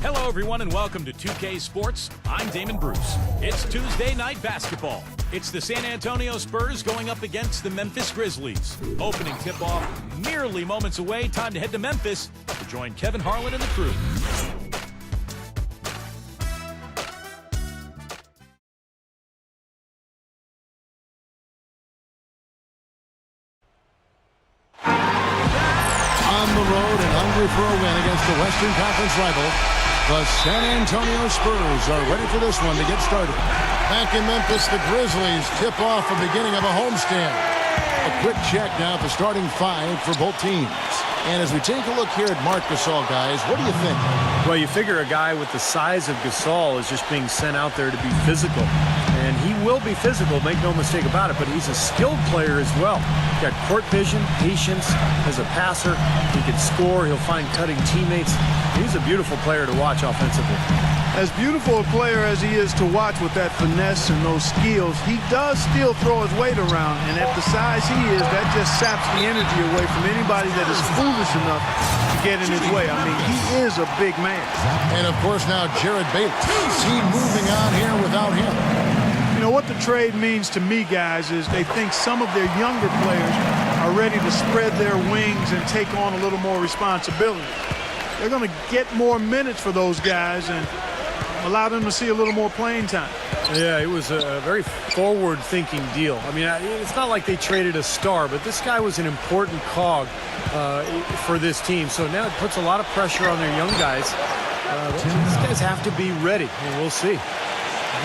Hello, everyone, and welcome to 2K Sports. I'm Damon Bruce. It's Tuesday night basketball. It's the San Antonio Spurs going up against the Memphis Grizzlies. Opening tip-off merely moments away. Time to head to Memphis to join Kevin Harlan and the crew. On the road and hungry for a win against the Western Conference rival, the San Antonio Spurs are ready for this one to get started. Back in Memphis, the Grizzlies tip off the beginning of a homestand. A quick check now at the starting five for both teams. And as we take a look here at Marc Gasol, guys, what do you think? Well, you figure a guy with the size of Gasol is just being sent out there to be physical. And he will be physical, make no mistake about it, but he's a skilled player as well. He's got court vision, patience as a passer. He can score. He'll find cutting teammates. He's a beautiful player to watch offensively. As beautiful a player as he is to watch with that finesse and those skills, he does still throw his weight around. And at the size he is, that just saps the energy away from anybody that is foolish enough to get in his way. I mean, he is a big man. And, of course, now Jared Bates. Team moving on here without him. You know, what the trade means to me, guys, is they think some of their younger players are ready to spread their wings and take on a little more responsibility. They're going to get more minutes for those guys and allow them to see a little more playing time. Yeah, it was a very forward-thinking deal. I mean, it's not like they traded a star, but this guy was an important cog for this team. So now it puts a lot of pressure on their young guys. These guys have to be ready, and we'll see.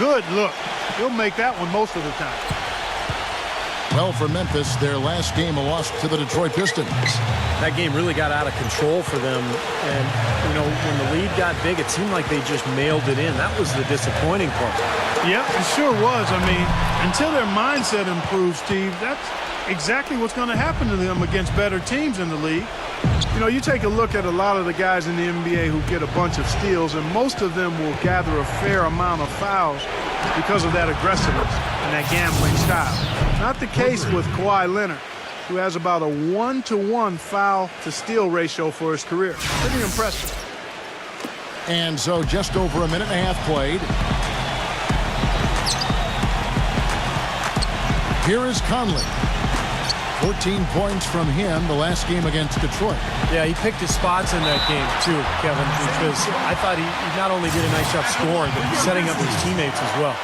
Good look. He'll make that one most of the time. Well, for Memphis, their last game a loss to the Detroit Pistons. That game really got out of control for them. And, you know, when the lead got big, it seemed like they just mailed it in. That was the disappointing part. Yeah, it sure was. I mean, until their mindset improves, Steve, that's exactly what's going to happen to them against better teams in the league. You know, you take a look at a lot of the guys in the NBA who get a bunch of steals, and most of them will gather a fair amount of fouls because of that aggressiveness and that gambling style. Not the case with Kawhi Leonard, who has about a 1-to-1 foul-to-steal ratio for his career. Pretty impressive. And so just over a minute and a half played. Here is Conley. 14 points from him the last game against Detroit. Yeah, he picked his spots in that game, too, Kevin, because I thought he not only did a nice job scoring, but setting up his teammates as well.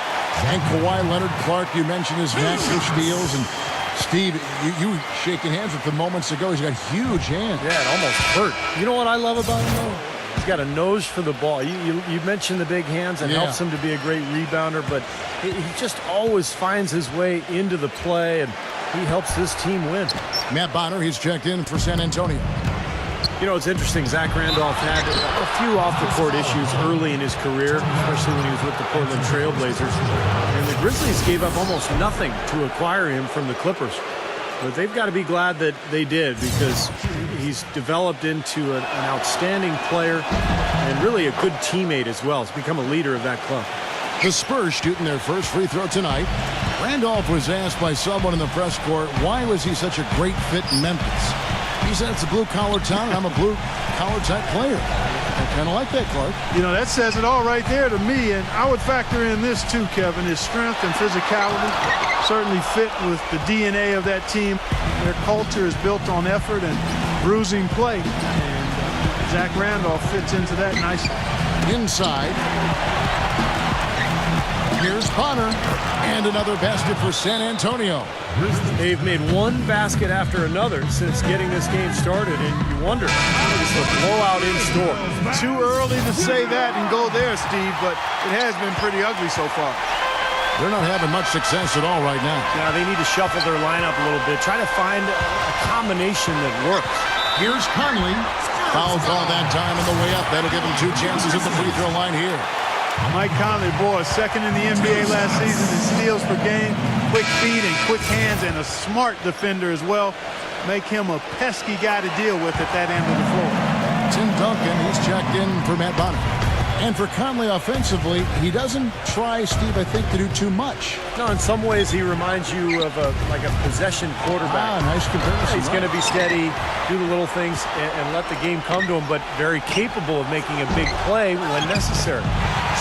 And Kawhi Leonard, Clark, you mentioned his massive steals. And Steve, you shaking hands with him moments ago. He's got huge hands. Yeah, it almost hurt. You know what I love about him, though? He's got a nose for the ball. You mentioned the big hands, and helps him to be a great rebounder, but he just always finds his way into the play, and he helps this team win. Matt Bonner, he's checked in for San Antonio. You know, it's interesting. Zach Randolph had a few off-the-court issues early in his career, especially when he was with the Portland Trail Blazers. And the Grizzlies gave up almost nothing to acquire him from the Clippers. But they've got to be glad that they did, because he's developed into an outstanding player and really a good teammate as well. He's become a leader of that club. The Spurs shooting their first free throw tonight. Randolph was asked by someone in the press court, why was he such a great fit in Memphis? He said, it's a blue-collar town. I'm a blue-collar type player. I kind of like that, Clark. You know, that says it all right there to me. And I would factor in this, too, Kevin. His strength and physicality certainly fit with the DNA of that team. Their culture is built on effort and bruising play. And Zach Randolph fits into that nicely. Inside. Here's Bonner, and another basket for San Antonio. They've made one basket after another since getting this game started, and you wonder, it's a blowout in store. Too early to say that and go there, Steve, but it has been pretty ugly so far. They're not having much success at all right now. Now they need to shuffle their lineup a little bit, try to find a combination that works. Here's Conley. Foul call that time on the way up. That'll give him 2 chances at the free throw line here. Mike Conley, boy, second in the NBA last season in steals per game, quick feet and quick hands, and a smart defender as well. Make him a pesky guy to deal with at that end of the floor. Tim Duncan, he's checked in for Matt Bonner. And for Conley offensively, he doesn't try, Steve, I think, to do too much. No, in some ways he reminds you of like a possession quarterback. Nice comparison. He's going to be steady, do the little things, and let the game come to him, but very capable of making a big play when necessary.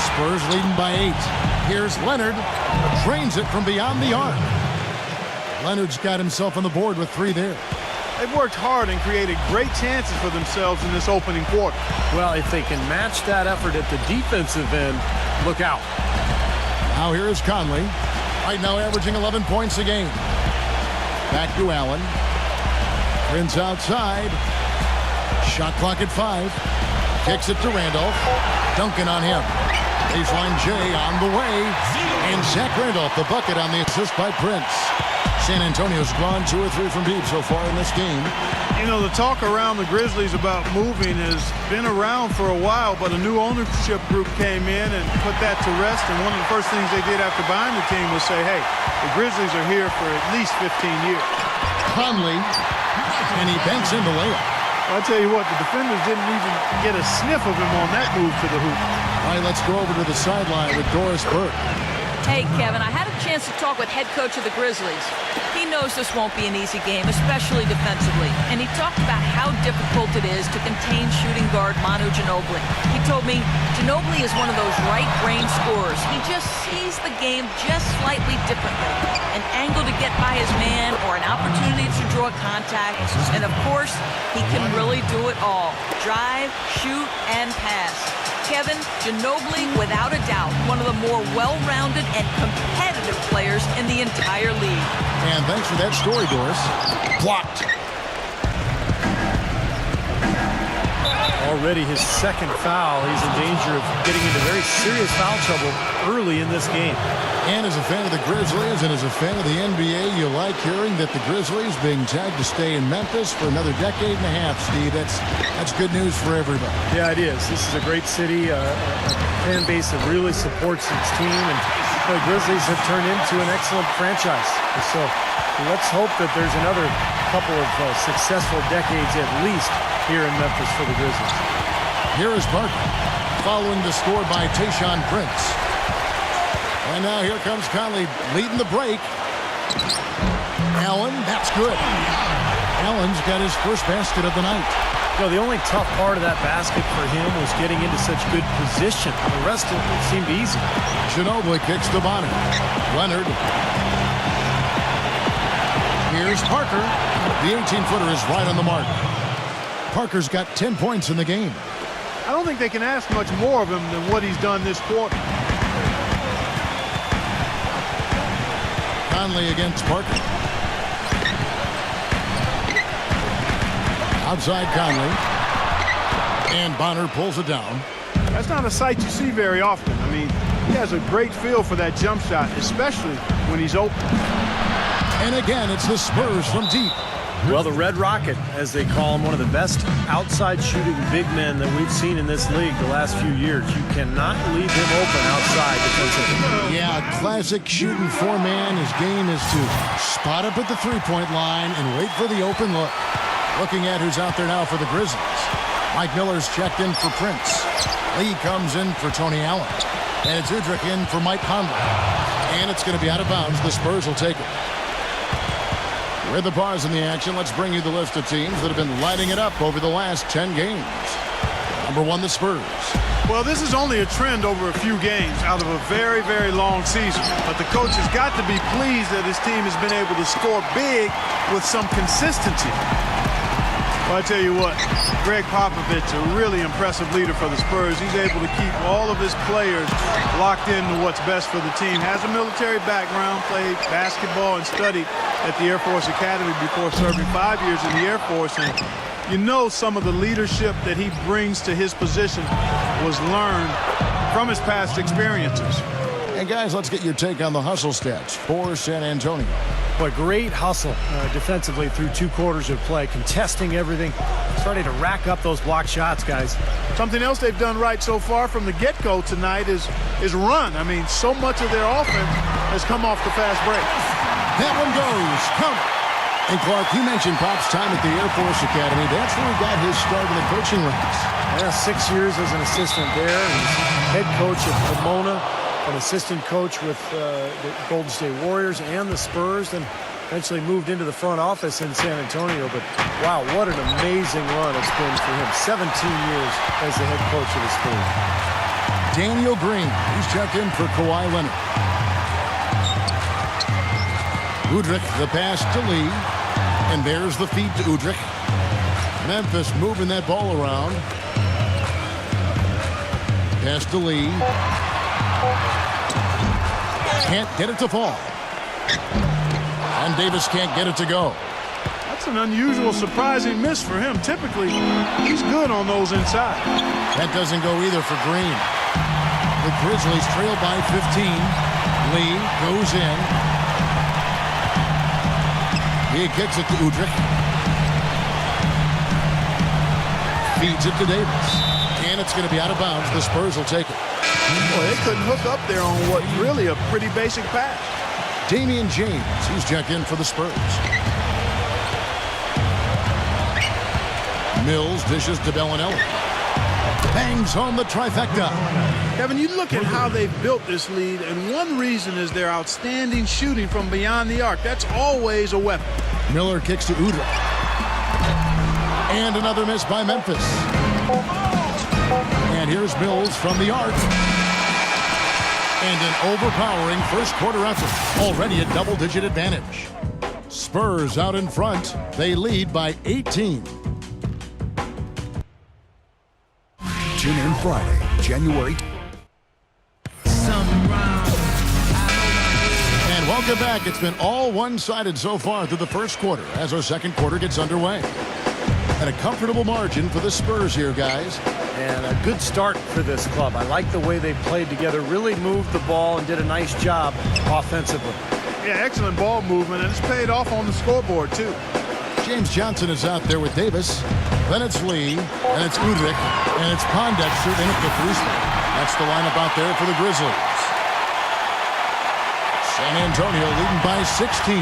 Spurs leading by 8. Here's Leonard. Drains it from beyond the arc. Leonard's got himself on the board with 3 there. They've worked hard and created great chances for themselves in this opening quarter. Well, if they can match that effort at the defensive end, look out. Now here is Conley. Right now averaging 11 points a game. Back to Allen. Prince outside. Shot clock at 5. Kicks it to Randolph. Duncan on him. Baseline J on the way. And Zach Randolph, the bucket on the assist by Prince. San Antonio's gone 2 or 3 from deep so far in this game. You know, the talk around the Grizzlies about moving has been around for a while, but a new ownership group came in and put that to rest. And one of the first things they did after buying the team was say, hey, the Grizzlies are here for at least 15 years. Conley, and he banks in the layup. I'll tell you what, the defenders didn't even get a sniff of him on that move to the hoop. All right, let's go over to the sideline with Doris Burke. Hey, Kevin, I had a chance to talk with head coach of the Grizzlies. He knows this won't be an easy game, especially defensively. And he talked about how difficult it is to contain shooting guard Manu Ginobili. He told me Ginobili is one of those right-brain scorers. He just sees the game just slightly differently. An angle to get by his man or an opportunity to draw contact. And, of course, he can really do it all. Drive, shoot, and pass. Kevin, Ginobili, without a doubt, one of the more well-rounded and competitive players in the entire league. And thanks for that story, Doris. Blocked. Already his second foul. He's in danger of getting into very serious foul trouble early in this game. And as a fan of the Grizzlies and as a fan of the NBA, you like hearing that the Grizzlies being tagged to stay in Memphis for another decade and a half, Steve. That's good news for everybody. Yeah, it is. This is a great city, a fan base that really supports its team, and the Grizzlies have turned into an excellent franchise. So let's hope that there's another couple of successful decades at least here in Memphis for the Grizzlies. Here is Parker, following the score by Tayshaun Prince. And now here comes Conley leading the break. Allen, that's good. Allen's got his first basket of the night. You know, the only tough part of that basket for him was getting into such good position. The rest of it seemed easy. Ginobili kicks to Bonner. Leonard. Here's Parker. The 18-footer is right on the mark. Parker's got 10 points in the game. I don't think they can ask much more of him than what he's done this quarter. Conley against Parker. Outside Conley. And Bonner pulls it down. That's not a sight you see very often. I mean, he has a great feel for that jump shot, especially when he's open. And again, it's the Spurs from deep. Well, the Red Rocket, as they call him, one of the best outside shooting big men that we've seen in this league the last few years. You cannot leave him open outside defensively. Yeah, classic shooting 4-man. His game is to spot up at the three-point line and wait for the open look. Looking at who's out there now for the Grizzlies. Mike Miller's checked in for Prince. Lee comes in for Tony Allen. And it's Udrich in for Mike Conley. And it's going to be out of bounds. The Spurs will take it. With the pause in the action, let's bring you the list of teams that have been lighting it up over the last 10 games. Number 1, the Spurs. Well, this is only a trend over a few games out of a very, very long season. But the coach has got to be pleased that his team has been able to score big with some consistency. Well, I tell you what, Greg Popovich, a really impressive leader for the Spurs. He's able to keep all of his players locked into what's best for the team. Has a military background, played basketball and studied at the Air Force Academy before serving 5 years in the Air Force. And you know some of the leadership that he brings to his position was learned from his past experiences. And guys, let's get your take on the hustle stats for San Antonio. But great hustle defensively through 2 quarters of play, contesting everything, starting to rack up those blocked shots, guys. Something else they've done right so far from the get-go tonight is run. I mean, so much of their offense has come off the fast break. That one goes. Count. And Clark, you mentioned Pop's time at the Air Force Academy. That's where he got his start in the coaching ranks. Yeah, 6 years as an assistant there. He's head coach at Pomona, an assistant coach with the Golden State Warriors and the Spurs, and eventually moved into the front office in San Antonio. But wow, what an amazing run it's been for him. 17 years as the head coach of the Spurs. Daniel Green, he's checked in for Kawhi Leonard. Udrich, the pass to Lee. And there's the feed to Udrich. Memphis moving that ball around. Pass to Lee. Can't get it to fall. And Davis can't get it to go. That's an unusual, surprising miss for him. Typically, he's good on those inside. That doesn't go either for Green. The Grizzlies trail by 15. Lee goes in. He kicks it to Udrich. Feeds it to Davis. And it's going to be out of bounds. The Spurs will take it. Boy, they couldn't hook up there on what really a pretty basic pass. Damian James, he's checked in for the Spurs. Mills dishes to Bellinelli. Bangs home the trifecta. Kevin, you look at how they've built this lead, and one reason is their outstanding shooting from beyond the arc. That's always a weapon. Miller kicks to Udrich. And another miss by Memphis. And here's Mills from the arc. And an overpowering first quarter effort. Already a double-digit advantage. Spurs out in front. They lead by 18. Tune in Friday, January. And welcome back. It's been all one-sided so far through the first quarter as our second quarter gets underway. And a comfortable margin for the Spurs here, guys. And a good start for this club. I like the way they played together, really moved the ball and did a nice job offensively. Yeah, excellent ball movement, and it's paid off on the scoreboard, too. James Johnson is out there with Davis. Then it's Lee, and it's Udrich, and it's Pondexter in at the three spot. That's the lineup out there for the Grizzlies. San Antonio leading by 16.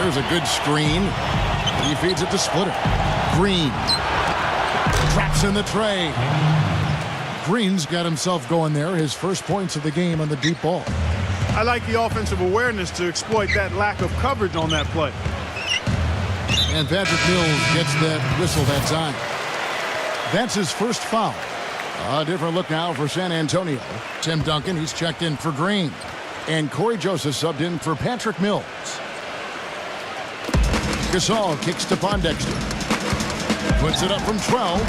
There's a good screen. He feeds it to Splitter. Green traps in the tray. Green's got himself going there. His first points of the game on the deep ball. I like the offensive awareness to exploit that lack of coverage on that play. And Patrick Mills gets that whistle that time. That's his first foul. A different look now for San Antonio. Tim Duncan, he's checked in for Green. And Corey Joseph subbed in for Patrick Mills. Gasol kicks to Pondexter. Puts it up from 12.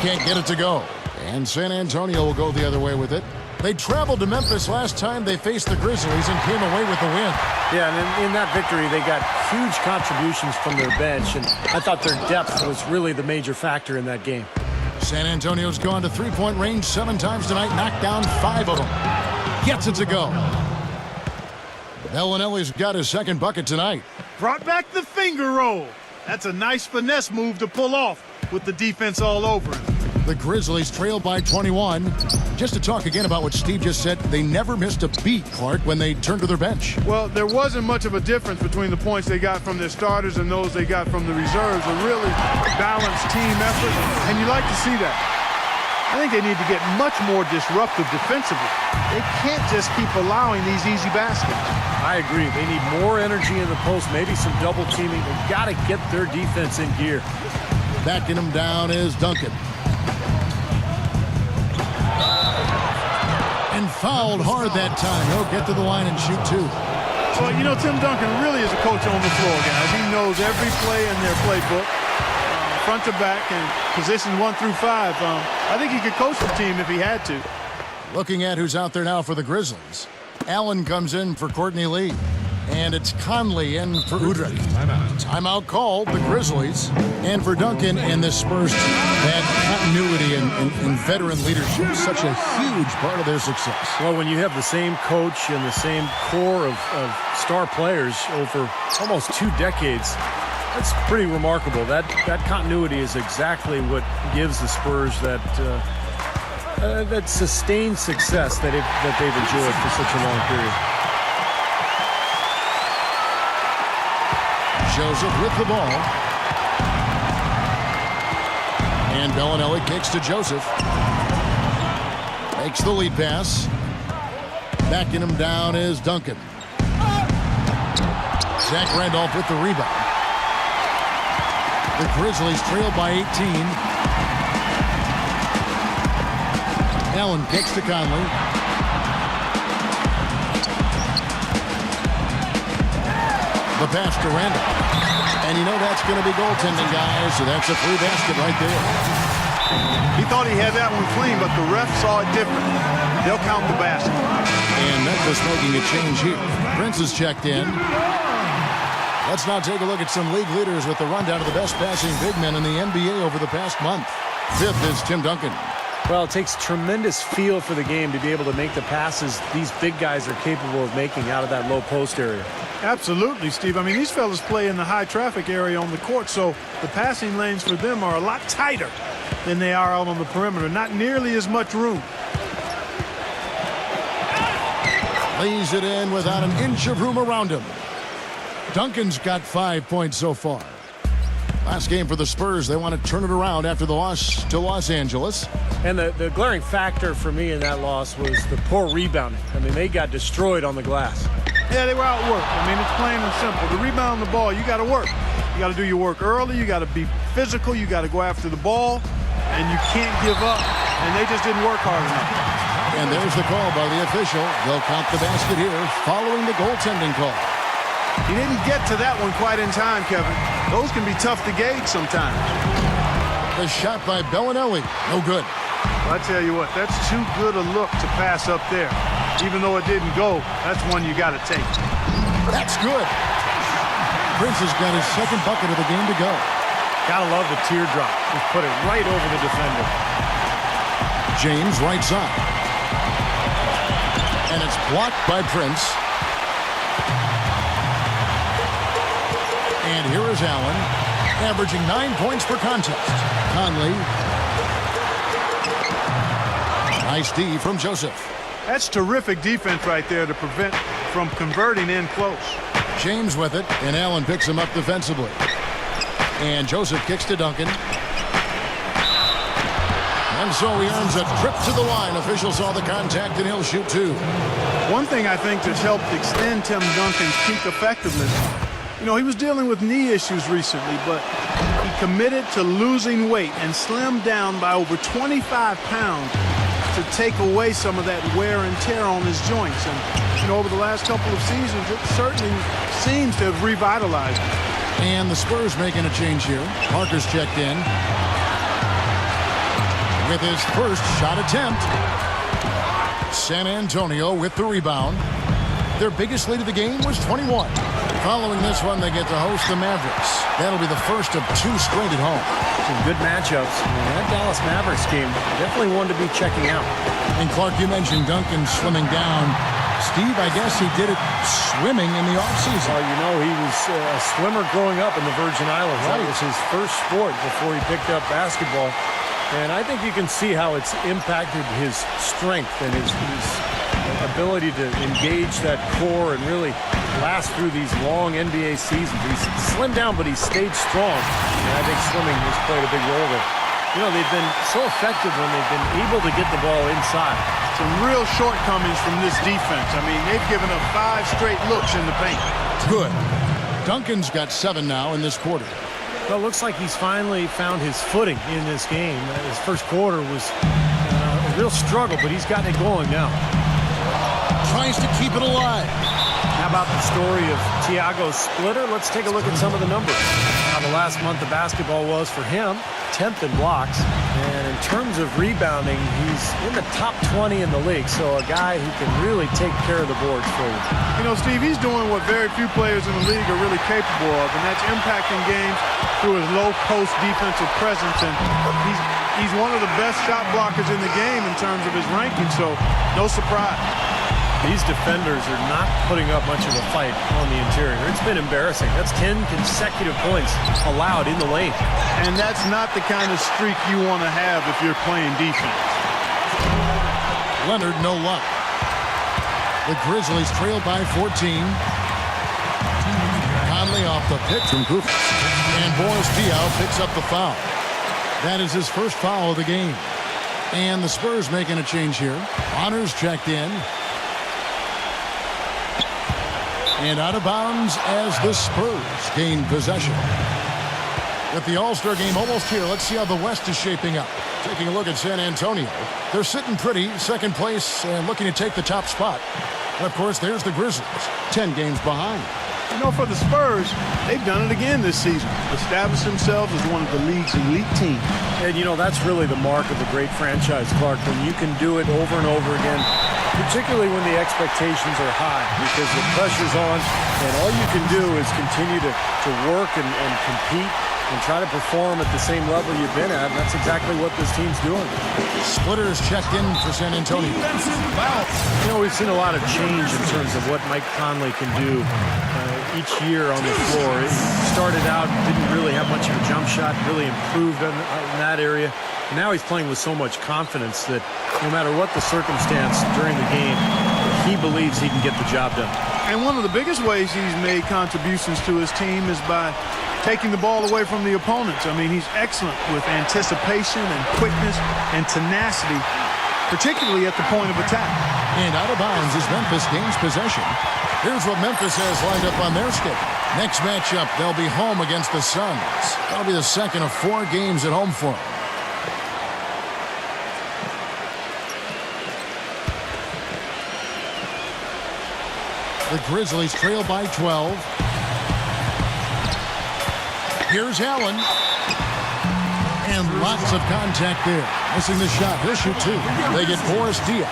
Can't get it to go. And San Antonio will go the other way with it. They traveled to Memphis last time they faced the Grizzlies and came away with the win. Yeah, and in that victory, they got huge contributions from their bench, and I thought their depth was really the major factor in that game. San Antonio's gone to three-point range 7 times tonight, knocked down 5 of them. Gets it to go. Bellinelli's got his second bucket tonight. Brought back the finger roll. That's a nice finesse move to pull off with the defense all over him. The Grizzlies trail by 21. Just to talk again about what Steve just said, they never missed a beat, Clark, when they turned to their bench. Well, there wasn't much of a difference between the points they got from their starters and those they got from the reserves. A really balanced team effort, and you like to see that. I think they need to get much more disruptive defensively. They can't just keep allowing these easy baskets. I agree. They need more energy in the post, maybe some double teaming. They've got to get their defense in gear. Backing him down is Duncan. And fouled hard that time. He'll get to the line and shoot 2. Well, you know, Tim Duncan really is a coach on the floor, guys. He knows every play in their playbook, front to back, and positions 1 through 5. I think he could coach the team if he had to. Looking at who's out there now for the Grizzlies. Allen comes in for Courtney Lee. And it's Conley in for Udrich. Timeout called, the Grizzlies. And for Duncan and the Spurs team. That continuity and veteran leadership is such a huge part of their success. Well, when you have the same coach and the same core of star players over almost 2 decades, that's pretty remarkable. That continuity is exactly what gives the Spurs that sustained success that they've enjoyed for such a long period. Joseph with the ball. And Bellinelli kicks to Joseph. Makes the lead pass. Backing him down is Duncan. Zach Randolph with the rebound. The Grizzlies trail by 18. Allen kicks to Conley. The pass to Randolph. And you know that's going to be goaltending, guys, so that's a free basket right there. He thought he had that one clean, but the ref saw it different. They'll count the basket. And Memphis making a change here. Prince is checked in. Let's now take a look at some league leaders with the rundown of the best passing big men in the NBA over the past month. Fifth is Tim Duncan. Well, it takes tremendous feel for the game to be able to make the passes these big guys are capable of making out of that low post area. Absolutely, Steve. I mean, these fellas play in the high traffic area on the court, so the passing lanes for them are a lot tighter than they are out on the perimeter. Not nearly as much room. Lays it in without an inch of room around him. Duncan's got 5 points so far. Last game for the Spurs, they want to turn it around after the loss to Los Angeles. And the glaring factor for me in that loss was the poor rebounding. I mean, they got destroyed on the glass. Yeah, they were outworked. I mean, it's plain and simple. To rebound the ball, you got to work. You got to do your work early. You got to be physical. You got to go after the ball. And you can't give up. And they just didn't work hard enough. And there's the call by the official. They'll count the basket here following the goaltending call. He didn't get to that one quite in time, Kevin. Those can be tough to gauge sometimes. The shot by Bellinelli. No good. Well, I tell you what, that's too good a look to pass up there. Even though it didn't go, that's one you got to take. That's good. Prince has got his second bucket of the game to go. Gotta love the teardrop. Just put it right over the defender. James right side. And it's blocked by Prince. And here is Allen, averaging 9 points per contest. Conley. Nice D from Joseph. That's terrific defense right there to prevent from converting in close. James with it, and Allen picks him up defensively. And Joseph kicks to Duncan. And so he earns a trip to the line. Officials saw the contact, and he'll shoot two. One thing I think that's helped extend Tim Duncan's peak effectiveness, you know, he was dealing with knee issues recently, but he committed to losing weight and slimmed down by over 25 pounds to take away some of that wear and tear on his joints. And, you know, over the last couple of seasons, it certainly seems to have revitalized him. And the Spurs making a change here. Parker's checked in with his first shot attempt. San Antonio with the rebound. Their biggest lead of the game was 21. Following this one, they get to host the Mavericks. That'll be the first of two straight at home. Some good matchups. That Dallas Mavericks game, definitely one to be checking out. And Clark, you mentioned Duncan slimming down. Steve, I guess he did it swimming in the offseason. Well, you know, he was a swimmer growing up in the Virgin Islands. Right. That was his first sport before he picked up basketball. And I think you can see how it's impacted his strength and his ability to engage that core and really last through these long NBA seasons. He's slimmed down, but he's stayed strong. And I think swimming has played a big role there. You know, they've been so effective when they've been able to get the ball inside. Some real shortcomings from this defense. I mean, they've given up 5 straight looks in the paint. Good. Duncan's got 7 now in this quarter. Well, it looks like he's finally found his footing in this game. His first quarter was a real struggle, but he's gotten it going now. Tries to keep it alive. How about the story of Thiago Splitter? Let's take a look at some of the numbers. How the last month of basketball was for him, 10th in blocks. And in terms of rebounding, he's in the top 20 in the league. So a guy who can really take care of the boards for you. You know, Steve, he's doing what very few players in the league are really capable of, and that's impacting games through his low-post defensive presence. And he's one of the best shot blockers in the game in terms of his ranking, so no surprise. These defenders are not putting up much of a fight on the interior. It's been embarrassing. That's 10 consecutive points allowed in the lane. And that's not the kind of streak you want to have if you're playing defense. Leonard, no luck. The Grizzlies trail by 14. Conley off the pick from Griffin. And Boris Diaw picks up the foul. That is his first foul of the game. And the Spurs making a change here. Honors checked in. And out of bounds as the Spurs gain possession. With the All-Star game almost here, let's see how the West is shaping up. Taking a look at San Antonio. They're sitting pretty, second place, and looking to take the top spot. And of course, there's the Grizzlies, 10 games behind. You know, for the Spurs, they've done it again this season. Established themselves as one of the league's elite teams. And, you know, that's really the mark of a great franchise, Clark, when you can do it over and over again, particularly when the expectations are high, because the pressure's on, and all you can do is continue to work and compete and try to perform at the same level you've been at, and that's exactly what this team's doing. Splitters checked in for San Antonio. You know, we've seen a lot of change in terms of what Mike Conley can do each year on the floor. He started out, didn't really have much of a jump shot, really improved in that area. And now he's playing with so much confidence that no matter what the circumstance during the game, he believes he can get the job done. And one of the biggest ways he's made contributions to his team is by taking the ball away from the opponents. I mean, he's excellent with anticipation and quickness and tenacity, particularly at the point of attack. And out of bounds as Memphis gains possession. Here's what Memphis has lined up on their schedule. Next matchup, they'll be home against the Suns. That'll be the second of 4 games at home for them. The Grizzlies trail by 12. Here's Allen. And lots of contact there. Missing the shot. He'll shoot 2. They get Boris Diaw.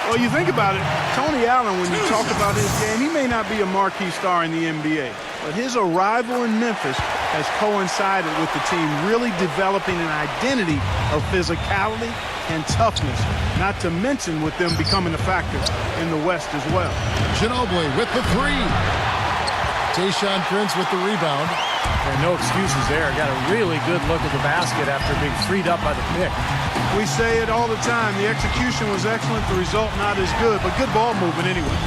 Well, you think about it, Tony Allen, when you talk about his game, he may not be a marquee star in the NBA, but his arrival in Memphis has coincided with the team really developing an identity of physicality and toughness, not to mention with them becoming a factor in the West as well. Ginobili with the 3. Tayshaun Prince with the rebound. And no excuses there. Got a really good look at the basket after being freed up by the pick. We say it all the time. The execution was excellent. The result not as good, but good ball movement anyway.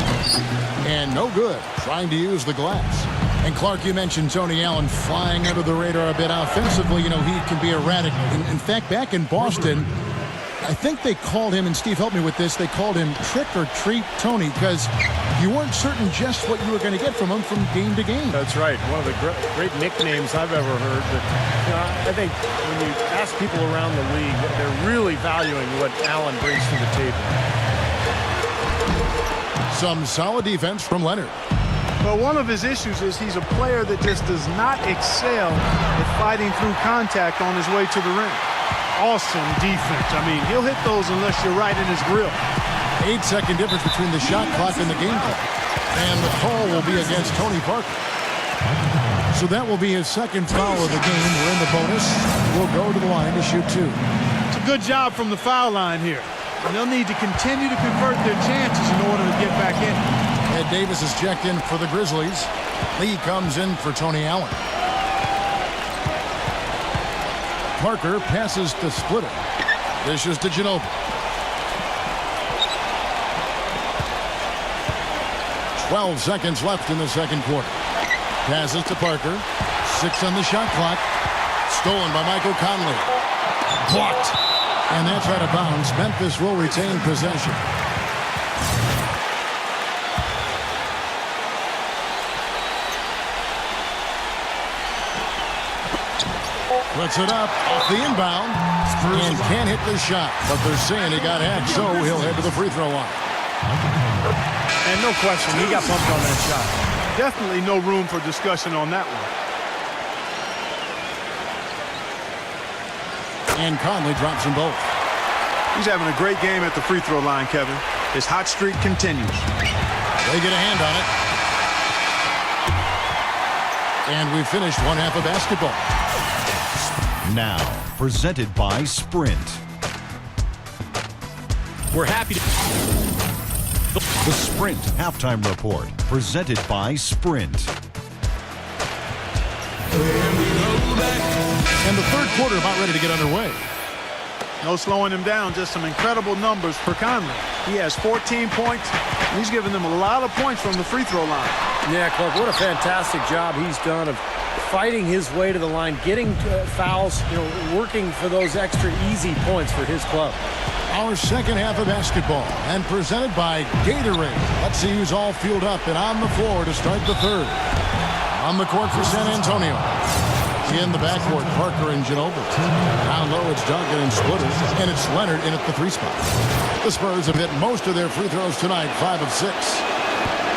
And no good. Trying to use the glass. And Clark, you mentioned Tony Allen flying under the radar a bit offensively. You know, he can be erratic. In fact, back in Boston, I think they called him, and Steve helped me with this, they called him Trick or Treat Tony, because you weren't certain just what you were going to get from him from game to game. That's right. One of the great nicknames I've ever heard. But, you know, I think when you ask people around the league, they're really valuing what Allen brings to the table. Some solid defense from Leonard. Well, one of his issues is he's a player that just does not excel at fighting through contact on his way to the rim. Awesome defense. I mean, he'll hit those unless you're right in his grill. 8-second difference between the shot clock and the game clock. And the call will be against Tony Parker. So that will be his second foul of the game. We're in the bonus. We'll go to the line to shoot 2. It's a good job from the foul line here. And they'll need to continue to convert their chances in order to get back in. Ed Davis is checked in for the Grizzlies. Lee comes in for Tony Allen. Parker passes to Splitter. Dishes to Ginobili. "12 seconds left in the second quarter. Passes to Parker. 6 on the shot clock. Stolen by Michael Conley. Blocked. And that's out of bounds. Memphis will retain possession. Puts it up off the inbound and can't hit the shot, but they're saying he got hacked, so he'll head to the free throw line. And no question, he got bumped on that shot. Definitely no room for discussion on that one. And Conley drops them both. He's having a great game at the free throw line, Kevin. His hot streak continues. They get a hand on it. And we've finished one half of basketball. Now, presented by Sprint. We're happy to... The Sprint Halftime Report, presented by Sprint. And the third quarter about ready to get underway. No slowing him down, just some incredible numbers for Conley. He has 14 points. He's given them a lot of points from the free throw line. Yeah, Clark, what a fantastic job he's done of fighting his way to the line, getting fouls, working for those extra easy points for his club. Our second half of basketball, and presented by Gatorade. Let's see who's all fueled up and on the floor to start the third. On the court for San Antonio. In the backcourt, Parker and Ginobili. Down low, it's Duncan and Splitters, and it's Leonard in at the 3 spot. The Spurs have hit most of their free throws tonight, 5 of 6.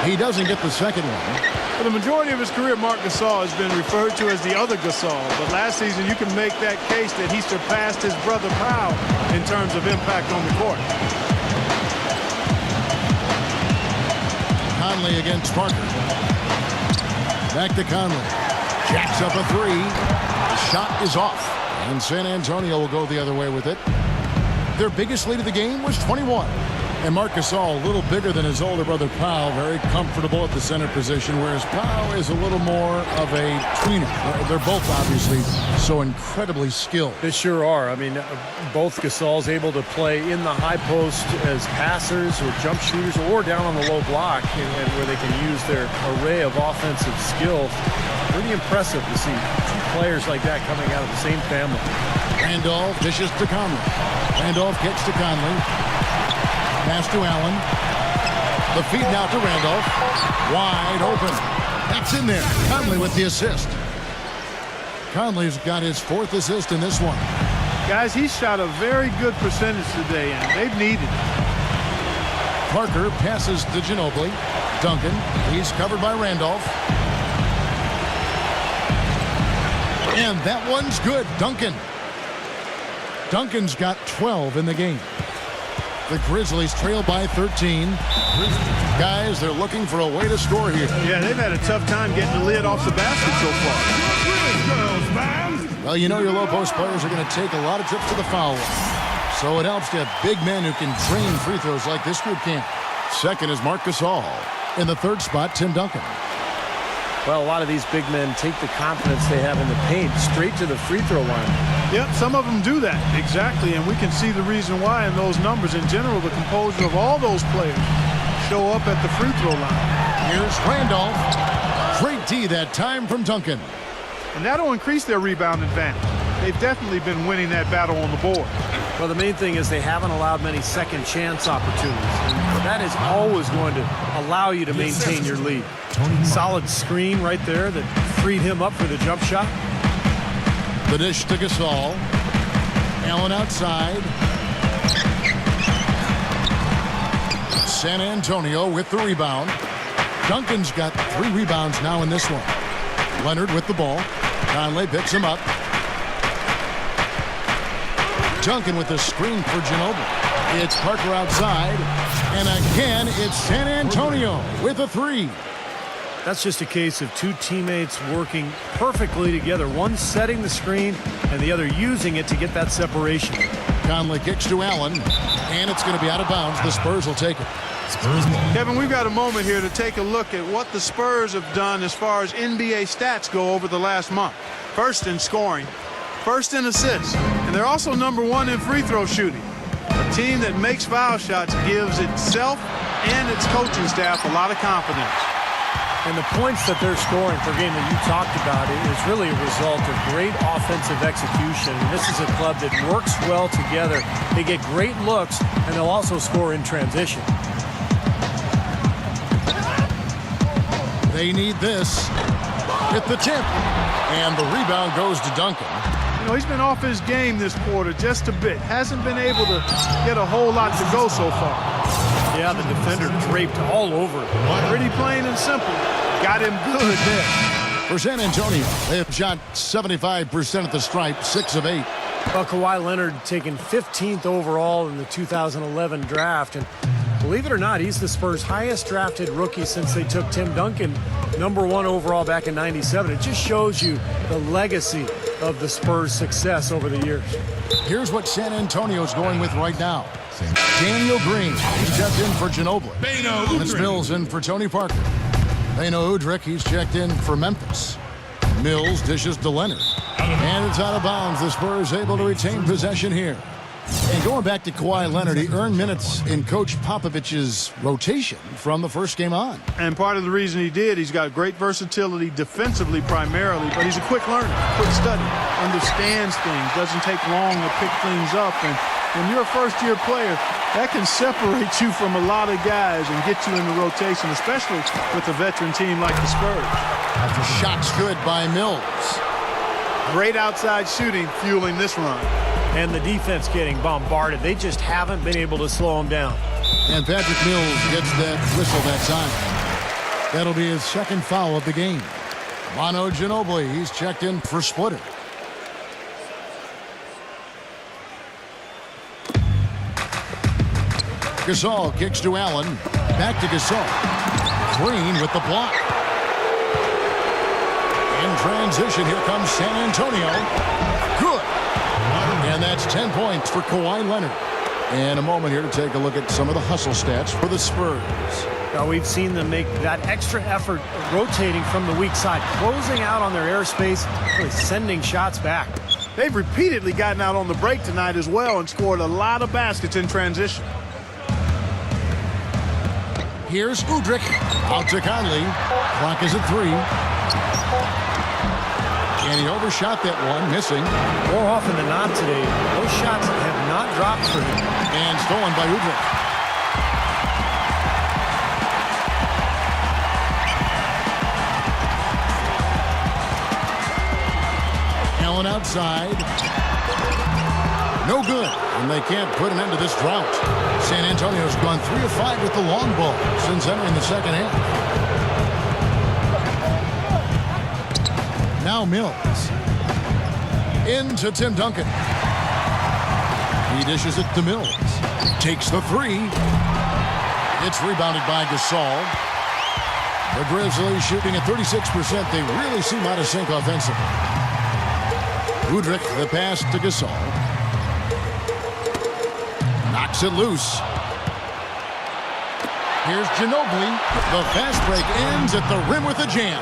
He doesn't get the second one. For the majority of his career, Marc Gasol has been referred to as the other Gasol. But last season, you can make that case that he surpassed his brother Powell in terms of impact on the court. Conley against Parker. Back to Conley. Jacks up a 3. The shot is off. And San Antonio will go the other way with it. Their biggest lead of the game was 21. And Marc Gasol, a little bigger than his older brother Powell, very comfortable at the center position, whereas Powell is a little more of a tweener. They're both obviously so incredibly skilled. They sure are. I mean, both Gasol's able to play in the high post as passers or jump shooters or down on the low block, and where they can use their array of offensive skill. Pretty impressive to see two players like that coming out of the same family. Randolph dishes to Conley. Randolph gets to Conley. Pass to Allen. The feed now to Randolph. Wide open. That's in there. Conley with the assist. Conley's got his 4th assist in this one. Guys, he shot a very good percentage today, and they've needed it. Parker passes to Ginobili. Duncan. He's covered by Randolph. And that one's good. Duncan's got 12 in the game. The Grizzlies trail by 13. Guys, they're looking for a way to score here. Yeah, they've had a tough time getting the lid off the basket so far. Well, you know your low post players are going to take a lot of trips to the foul line. So it helps to have big men who can drain free throws like this group can. Second is Marc Gasol. In the 3rd spot, Tim Duncan. Well, a lot of these big men take the confidence they have in the paint straight to the free throw line. Yep, some of them do that. Exactly, and we can see the reason why in those numbers. In general, the composure of all those players show up at the free throw line. Here's Randolph. Great D that time from Duncan. And that'll increase their rebound advantage. They've definitely been winning that battle on the board. Well, the main thing is they haven't allowed many second chance opportunities. And that is always going to allow you to maintain your lead. Solid screen right there that freed him up for the jump shot. The dish to Gasol. Allen outside. San Antonio with the rebound. Duncan's got 3 rebounds now in this one. Leonard with the ball. Conley picks him up. Duncan with the screen for Ginobili. It's Parker outside. And again, it's San Antonio with a 3. That's just a case of two teammates working perfectly together. One setting the screen and the other using it to get that separation. Conley kicks to Allen. And it's going to be out of bounds. The Spurs will take it. Kevin, we've got a moment here to take a look at what the Spurs have done as far as NBA stats go over the last month. First in scoring, first in assists, and they're also number 1 in free throw shooting. A team that makes foul shots gives itself and its coaching staff a lot of confidence. And the points that they're scoring per game that you talked about is really a result of great offensive execution. And this is a club that works well together. They get great looks, and they'll also score in transition. They need this. Hit the tip. And the rebound goes to Duncan. You know, he's been off his game this quarter just a bit. Hasn't been able to get a whole lot to go so far. Yeah, the defender draped all over it. Pretty plain and simple. Got him good there. For San Antonio, they have shot 75% at the stripe, 6 of 8. Well, Kawhi Leonard taken 15th overall in the 2011 draft. And believe it or not, he's the Spurs' highest drafted rookie since they took Tim Duncan, number 1 overall back in '97. It just shows you the legacy of the Spurs' success over the years. Here's what San Antonio's going with right now. Daniel Green, he's checked in for Ginobili. And Mills in for Tony Parker. Beno Udrih, he's checked in for Memphis. Mills dishes to Leonard. And it's out of bounds. The Spurs able to retain possession here. And going back to Kawhi Leonard, he earned minutes in Coach Popovich's rotation from the first game on. And part of the reason he did, he's got great versatility defensively primarily, but he's a quick learner, quick study, understands things, doesn't take long to pick things up. And when you're a first-year player, that can separate you from a lot of guys and get you in the rotation, especially with a veteran team like the Spurs. After shots good by Mills. Great outside shooting fueling this run. And the defense getting bombarded. They just haven't been able to slow him down. And Patrick Mills gets that whistle that time. That'll be his second foul of the game. Manu Ginobili, he's checked in for Splitter. Gasol kicks to Allen. Back to Gasol. Green with the block. In transition, here comes San Antonio. Good. And that's 10 points for Kawhi Leonard. And a moment here to take a look at some of the hustle stats for the Spurs. Now we've seen them make that extra effort rotating from the weak side, closing out on their airspace, really sending shots back. They've repeatedly gotten out on the break tonight as well and scored a lot of baskets in transition. Here's Udrich. Out to Conley. Clock is at 3. And he overshot that one, missing. More often than not today, those shots have not dropped for him. And stolen by Udrich. Allen outside. No good. And they can't put an end to this drought. San Antonio's gone 3 of 5 with the long ball since entering the second half. Now Mills. Into Tim Duncan. He dishes it to Mills. Takes the 3. It's rebounded by Gasol. The Grizzlies shooting at 36%. They really seem out of sync offensively. Udrich, the pass to Gasol. Knocks it loose. Here's Ginobili. The fast break ends at the rim with a jam.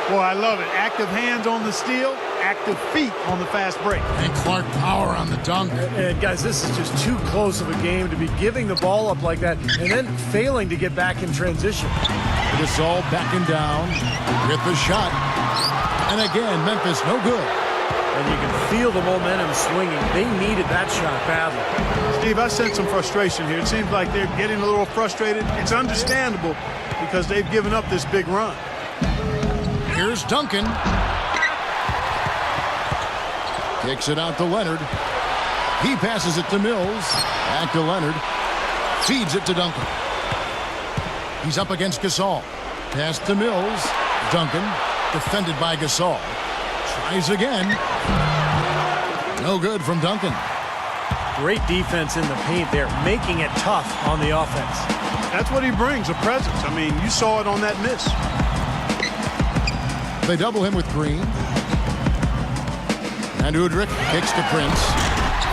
Boy, I love it. Active hands on the steal, active feet on the fast break. And Clark Power on the dunk. And guys, this is just too close of a game to be giving the ball up like that and then failing to get back in transition. Gasol backing down. Hit the shot. And again, Memphis no good. And you can feel the momentum swinging. They needed that shot badly. Steve, I sense some frustration here. It seems like they're getting a little frustrated. It's understandable because they've given up this big run. Here's Duncan. Kicks it out to Leonard. He passes it to Mills. Back to Leonard. Feeds it to Duncan. He's up against Gasol. Pass to Mills. Duncan. Defended by Gasol. Tries again. No good from Duncan. Great defense in the paint there, making it tough on the offense. That's what he brings, a presence. I mean, you saw it on that miss. They double him with Green. And Udrich kicks to Prince.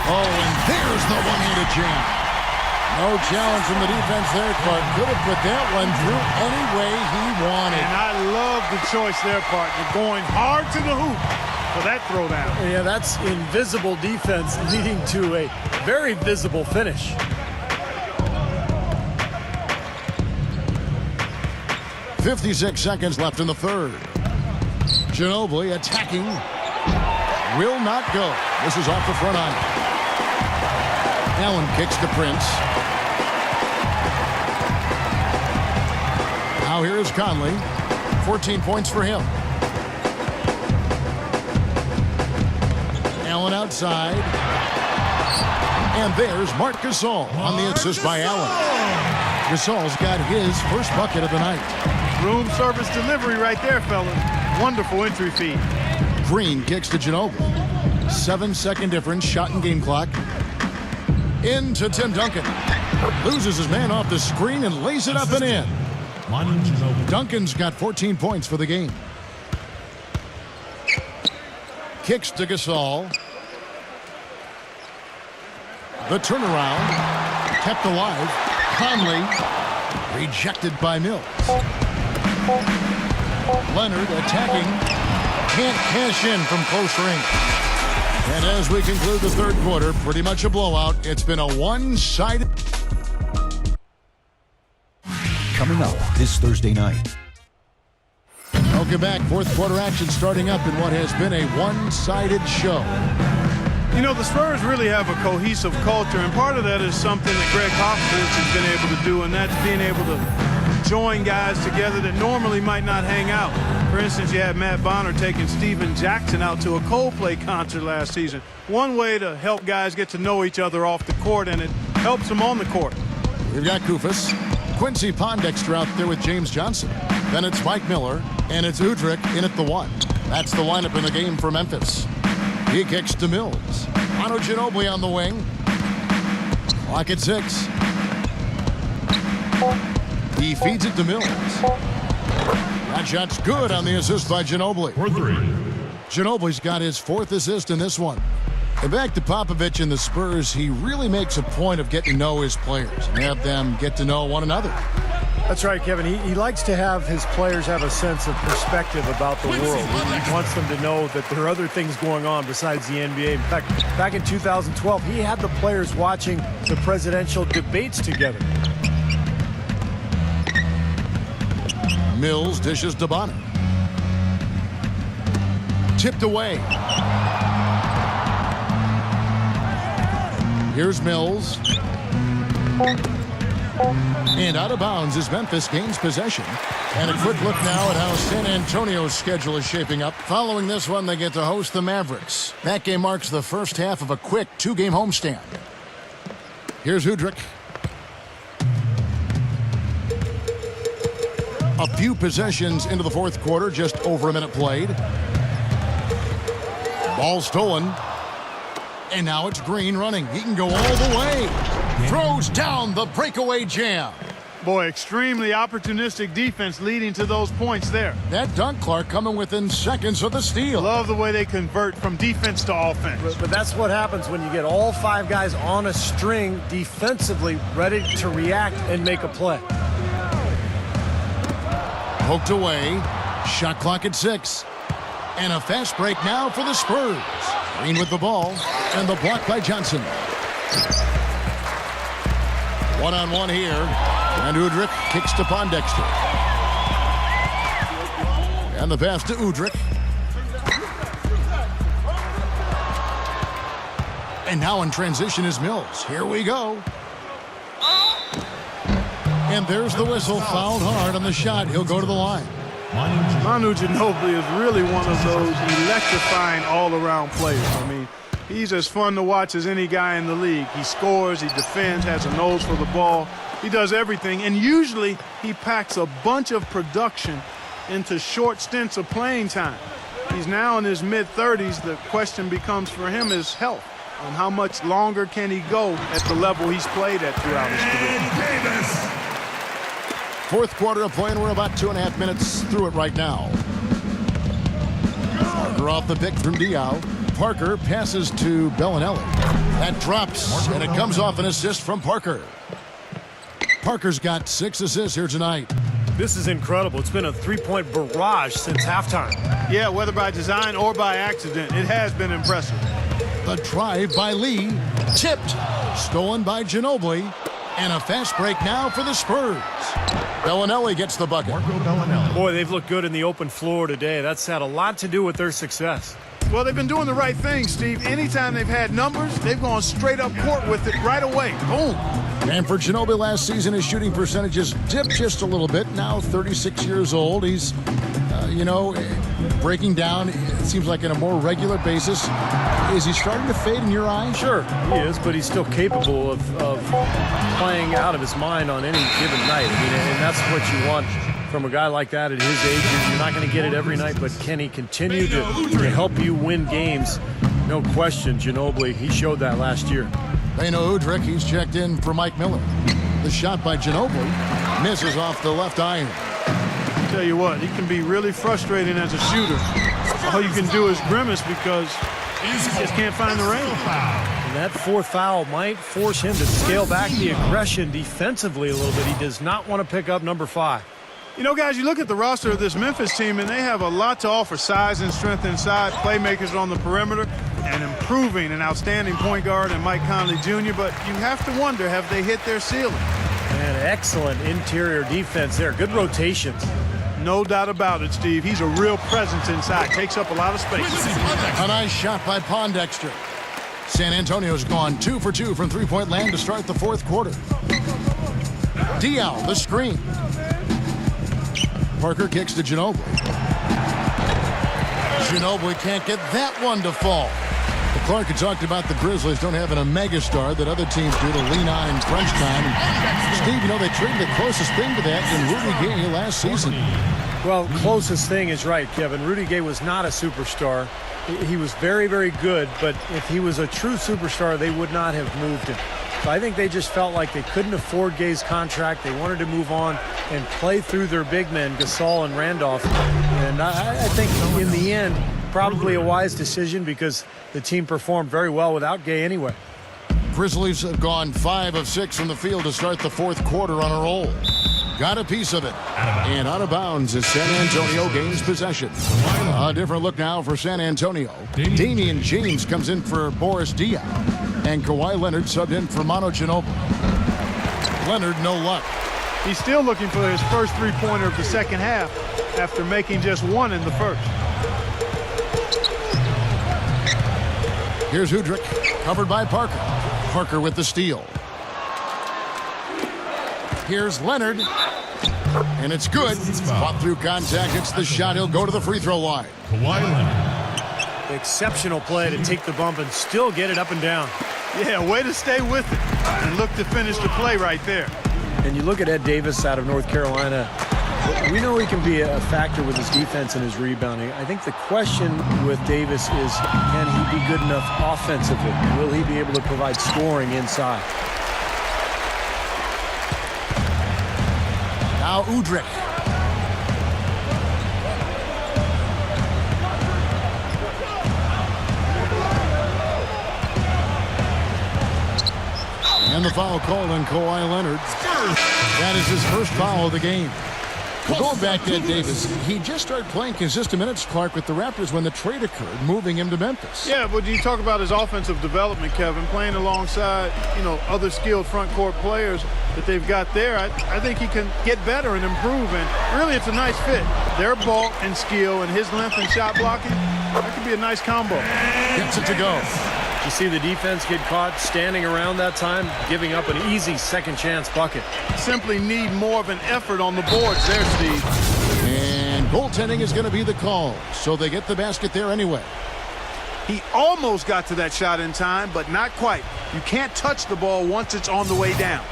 Oh, and there's the one-handed jam. No challenge from the defense there, Clark. Could have put that one through any way he wanted. And I love the choice there, partner. Going hard to the hoop for that throwdown. Yeah, that's invisible defense leading to a very visible finish. .56 seconds left in the third. Ginobili attacking. Will not go. This is off the front iron. Allen kicks to Prince. Now here is Conley. 14 points for him. Allen outside. And there's Marc Gasol on the assist by Allen. Gasol's got his first bucket of the night. Room service delivery right there, fellas. Wonderful entry feed. Green kicks to Ginobili. 7-second difference, shot and game clock. Into Tim Duncan. Loses his man off the screen and lays it up and in. Duncan's got 14 points for the game. Kicks to Gasol. The turnaround. Kept alive. Conley. Rejected by Mills. Leonard attacking. Can't cash in from close range. And as we conclude the third quarter, pretty much a blowout. It's been a one-sided. Coming up this Thursday night. Welcome back. Fourth quarter action starting up in what has been a one-sided show. You know, the Spurs really have a cohesive culture, and part of that is something that Greg Popovich has been able to do, and that's being able to join guys together that normally might not hang out. For instance, you had Matt Bonner taking Steven Jackson out to a Coldplay concert last season. One way to help guys get to know each other off the court, and it helps them on the court. We've got Kufus, Quincy Pondexter out there with James Johnson. Then it's Mike Miller, and it's Udrich in at the 1. That's the lineup in the game for Memphis. He kicks to Mills. Manu Ginobili on the wing. Clock at 6. He feeds it to Mills. That shot's good on the assist by Ginobili. For 3. Ginobili's got his 4th assist in this one. And back to Popovich and the Spurs, he really makes a point of getting to know his players and have them get to know one another. That's right, Kevin. He likes to have his players have a sense of perspective about the world. He wants them to know that there are other things going on besides the NBA. In fact, back in 2012, he had the players watching the presidential debates together. Mills dishes to Bonner. Tipped away. Here's Mills. And out of bounds as Memphis gains possession. And a quick look now at how San Antonio's schedule is shaping up. Following this one, they get to host the Mavericks. That game marks the first half of a quick 2-game homestand. Here's Udrich. A few possessions into the fourth quarter, just over a minute played. Ball stolen. And now it's Green running. He can go all the way. Throws down the breakaway jam. Boy, extremely opportunistic defense leading to those points there. That dunk, Clark, coming within seconds of the steal. Love the way they convert from defense to offense. But that's what happens when you get all 5 guys on a string defensively ready to react and make a play. Poked away. Shot clock at 6. And a fast break now for the Spurs. Green with the ball. And the block by Johnson. One-on-one here. And Udrich kicks to Pondexter. And the pass to Udrich. And now in transition is Mills. Here we go. And there's the whistle. Fouled hard on the shot. He'll go to the line. Manu Ginobili is really one of those electrifying all-around players. I mean, he's as fun to watch as any guy in the league. He scores, he defends, has a nose for the ball. He does everything, and usually he packs a bunch of production into short stints of playing time. He's now in his mid-30s. The question becomes for him is health. And how much longer can he go at the level he's played at throughout his career? Fourth quarter of play, and we're about 2.5 minutes through it right now. Parker off the pick from Diaw. Parker passes to Bellinelli. That drops, and it comes off an assist from Parker. Parker's got 6 assists here tonight. This is incredible. It's been a 3-point barrage since halftime. Yeah, whether by design or by accident, it has been impressive. The drive by Lee. Tipped. Stolen by Ginobili. And a fast break now for the Spurs. Bellinelli gets the bucket. Boy, they've looked good in the open floor today. That's had a lot to do with their success. Well, they've been doing the right thing, Steve. Anytime they've had numbers, they've gone straight up court with it right away. Boom. And for Ginobili last season, his shooting percentages dipped just a little bit. Now 36 years old. He's, breaking down, it seems like on a more regular basis. Is he starting to fade in your eyes? Sure, he is, but he's still capable of playing out of his mind on any given night. I mean, and that's what you want from a guy like that at his age. You're not going to get it every night, but can he continue to help you win games? No question, Ginobili, he showed that last year. Beno Udrich, he's checked in for Mike Miller. The shot by Ginobili misses off the left iron. I'll tell you what, he can be really frustrating as a shooter. All you can do is grimace because he just can't find the range. And that 4th foul might force him to scale back the aggression defensively a little bit. He does not want to pick up number 5. You know, guys, you look at the roster of this Memphis team, and they have a lot to offer. Size and strength inside, playmakers on the perimeter. and improving, an outstanding point guard in Mike Conley Jr., but you have to wonder, have they hit their ceiling? And excellent interior defense there. Good rotations. No doubt about it, Steve. He's a real presence inside. Takes up a lot of space. A nice shot by Pondexter. San Antonio's gone 2 for 2 from three-point land to start the fourth quarter. Diaw, the screen. Parker kicks to Ginobili. Ginobili can't get that one to fall. Clark had talked about the Grizzlies don't have a megastar that other teams do to lean on in crunch time. And Steve, you know, they traded the closest thing to that in Rudy Gay last season. Well, closest thing is right, Kevin. Rudy Gay was not a superstar. He was very, very good, but if he was a true superstar, they would not have moved him. So I think they just felt like they couldn't afford Gay's contract. They wanted to move on and play through their big men, Gasol and Randolph. And I think in the end, probably a wise decision because the team performed very well without Gay anyway. Grizzlies have gone 5 of 6 from the field to start the fourth quarter on a roll. Got a piece of it. And out of bounds as San Antonio gains possession. A different look now for San Antonio. Damian James comes in for Boris Diaw. And Kawhi Leonard subbed in for Manu Ginobili. Leonard, no luck. He's still looking for his first three-pointer of the second half after making just one in the first. Here's Udrih, covered by Parker. Parker with the steal. Here's Leonard, and it's good. Fought through contact, it's the shot. He'll go to the free throw line. Kawhi Leonard. Exceptional play to take the bump and still get it up and down. Yeah, way to stay with it and look to finish the play right there. And you look at Ed Davis out of North Carolina. We know he can be a factor with his defense and his rebounding. I think the question with Davis is, can he be good enough offensively? Will he be able to provide scoring inside? Now Udrih. And the foul called on Kawhi Leonard. That is his first foul of the game. Well, going back to Ed Davis, he just started playing consistent minutes, Clark, with the Raptors when the trade occurred, moving him to Memphis. Yeah, but you talk about his offensive development, Kevin, playing alongside, other skilled front court players that they've got there. I think he can get better and improve, and really it's a nice fit. Their bulk and skill and his length and shot blocking, that could be a nice combo. Gets it to go. You see the defense get caught standing around that time, giving up an easy second chance bucket. Simply need more of an effort on the boards there, Steve. And goaltending is going to be the call, so they get the basket there anyway. He almost got to that shot in time, but not quite. You can't touch the ball once it's on the way down.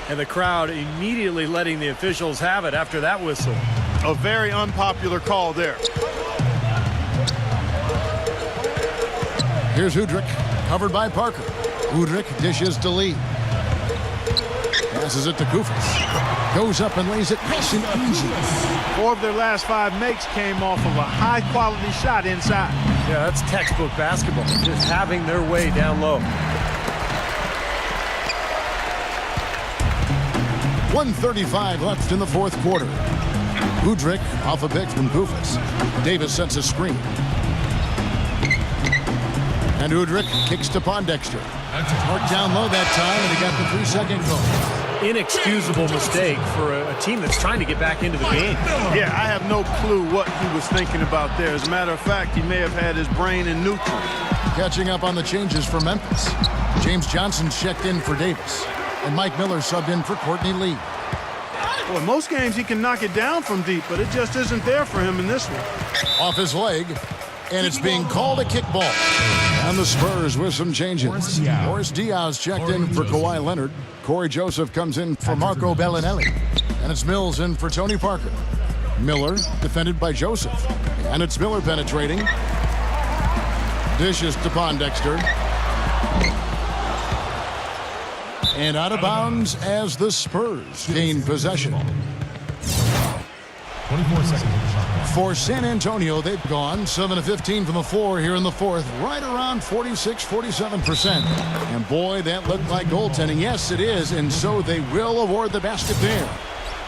And the crowd immediately letting the officials have it after that whistle. A very unpopular call there. Here's Udrih, covered by Parker. Udrih dishes to Lee. Passes it to Kufis. Goes up and lays it nice and easy. 4 of their last 5 makes came off of a high-quality shot inside. Yeah, that's textbook basketball. Just having their way down low. 1:35 left in the fourth quarter. Udrih off a pick from Kufis. Davis sets a screen. And Udrih kicks to Pondexter. Marked down low that time, and he got the 3-second call. Inexcusable mistake for a team that's trying to get back into the game. Yeah, I have no clue what he was thinking about there. As a matter of fact, he may have had his brain in neutral. Catching up on the changes for Memphis. James Johnson checked in for Davis. And Mike Miller subbed in for Courtney Lee. Well, in most games he can knock it down from deep, but it just isn't there for him in this one. Off his leg, and it's being called a kickball. And the Spurs with some changes. Boris Diaw's checked in for Kawhi Leonard. Corey Joseph comes in for Marco Bellinelli. And it's Mills in for Tony Parker. Miller defended by Joseph. And it's Miller penetrating. Dishes to Pondexter. And out of bounds as the Spurs gain possession. 24 seconds. For San Antonio, they've gone 7 of 15 from the floor here in the fourth, right around 46-47%. And boy, that looked like goaltending. Yes, it is, and so they will award the basket there.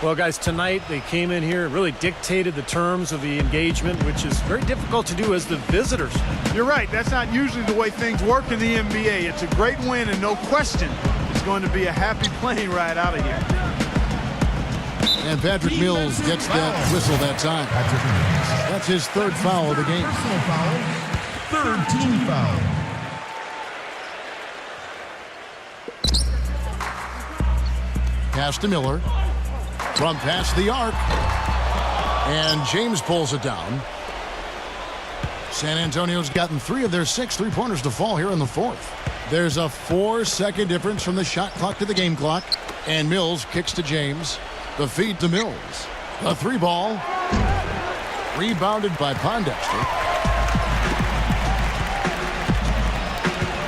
Well, guys, tonight they came in here and really dictated the terms of the engagement, which is very difficult to do as the visitors. You're right. That's not usually the way things work in the NBA. It's a great win, and no question, it's going to be a happy plane ride out of here. And Patrick Mills gets that whistle that time. That's his third foul of the game. Third team foul. Pass to Miller. From past the arc. And James pulls it down. San Antonio's gotten 3 of their 6 3-pointers to fall here in the fourth. There's a 4-second difference from the shot clock to the game clock. And Mills kicks to James. The feed to Mills. The 3-ball. Rebounded by Pondexter.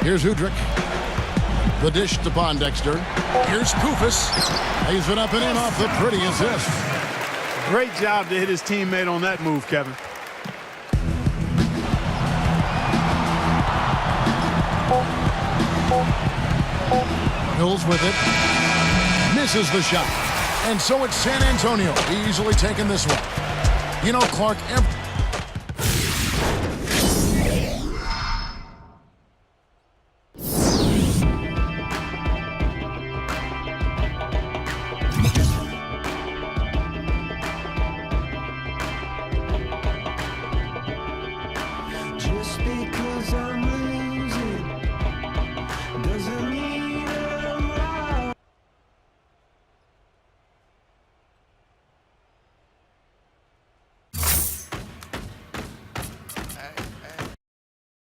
Here's Udrich. The dish to Pondexter. Here's Kufis. Lays it up and in off the pretty assist. Great job to hit his teammate on that move, Kevin. Mills with it. Misses the shot. And so it's San Antonio easily taking this one. You know, Clark,